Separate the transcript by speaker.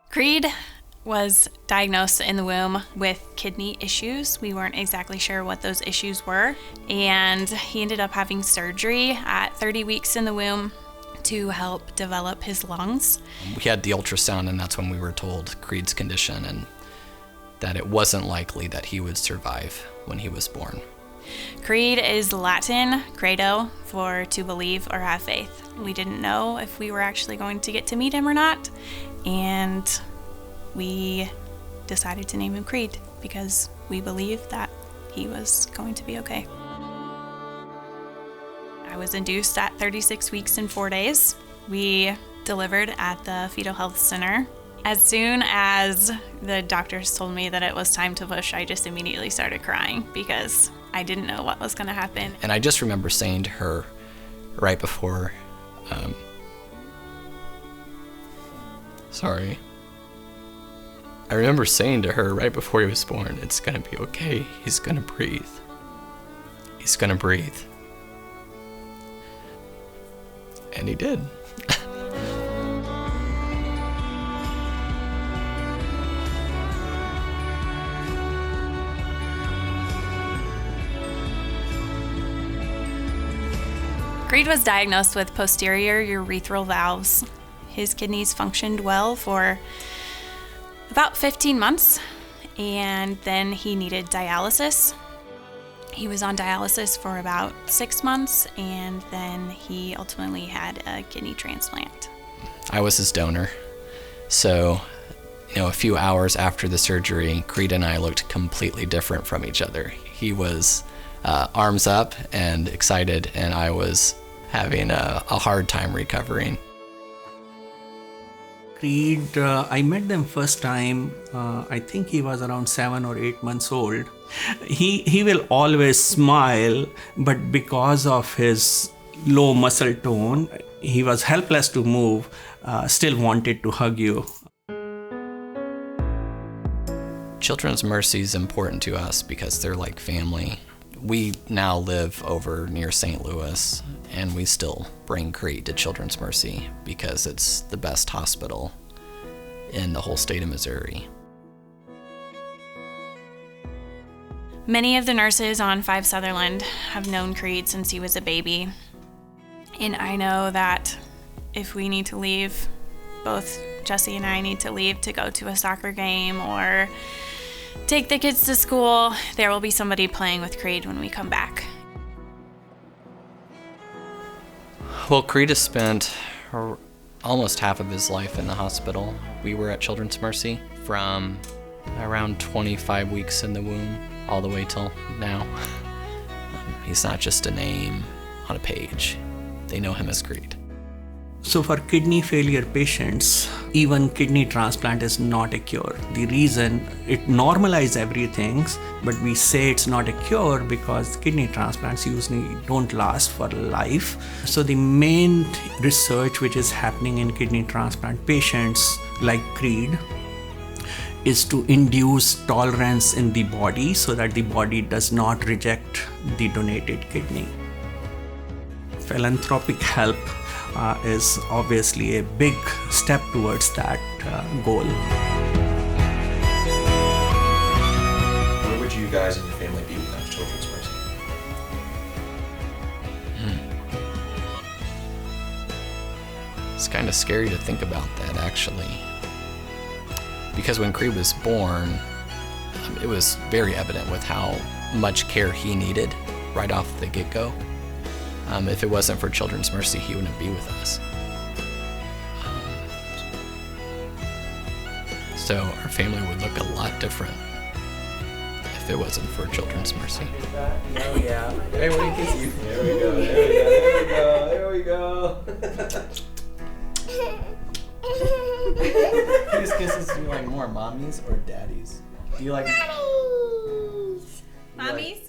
Speaker 1: Creed was diagnosed in the womb with kidney issues. We weren't exactly sure what those issues were, and he ended up having surgery at 30 weeks in the womb to help develop his lungs.
Speaker 2: We had the ultrasound, and that's when we were told Creed's condition and that it wasn't likely that he would survive when he was born.
Speaker 1: Creed is Latin, credo, for to believe or have faith. We didn't know if we were actually going to get to meet him or not, and we decided to name him Creed because we believed that he was going to be okay. I was induced at 36 weeks and 4 days. We delivered at the Fetal Health Center. As soon as the doctors told me that it was time to push, I just immediately started crying because I didn't know what was going to happen.
Speaker 2: And I just remember saying to her right before, I remember saying to her right before he was born, it's gonna be okay, he's gonna breathe. He's gonna breathe. And he did.
Speaker 1: Creed was diagnosed with posterior urethral valves. His kidneys functioned well for about 15 months, and then he needed dialysis. He was on dialysis for about 6 months, and then he ultimately had a kidney transplant.
Speaker 2: I was his donor. So, a few hours after the surgery, Creed and I looked completely different from each other. He was arms up and excited, and I was having a hard time recovering.
Speaker 3: Creed, I met them first time, I think he was around 7 or 8 months old. He will always smile, but because of his low muscle tone, he was helpless to move, still wanted to hug you.
Speaker 2: Children's Mercy is important to us because they're like family. We now live over near St. Louis, and we still bring Creed to Children's Mercy because it's the best hospital in the whole state of Missouri.
Speaker 1: Many of the nurses on 5 Sutherland have known Creed since he was a baby, and I know that if we need to leave, both Jesse and I need to leave to go to a soccer game or take the kids to school, there will be somebody playing with Creed when we come back.
Speaker 2: Well, Creed has spent almost half of his life in the hospital. We were at Children's Mercy from around 25 weeks in the womb all the way till now. He's not just a name on a page. They know him as Creed.
Speaker 3: So for kidney failure patients, even kidney transplant is not a cure. The reason it normalizes everything, but we say it's not a cure because kidney transplants usually don't last for life. So the main research which is happening in kidney transplant patients like Creed is to induce tolerance in the body so that the body does not reject the donated kidney. Philanthropic help is obviously a big step towards that goal.
Speaker 4: Where would you guys and your family be without Children's Mercy?
Speaker 2: It's kind of scary to think about that, actually. Because when Creed was born, it was very evident with how much care he needed right off the get-go. If it wasn't for Children's Mercy, he wouldn't be with us. So our family would look a lot different if it wasn't for Children's Mercy.
Speaker 4: Oh yeah. Hey, what do you kiss you? There we go, there we go, there we go. Whose kisses do you like more, mommy's or daddy's? Do you like
Speaker 1: Mommy's?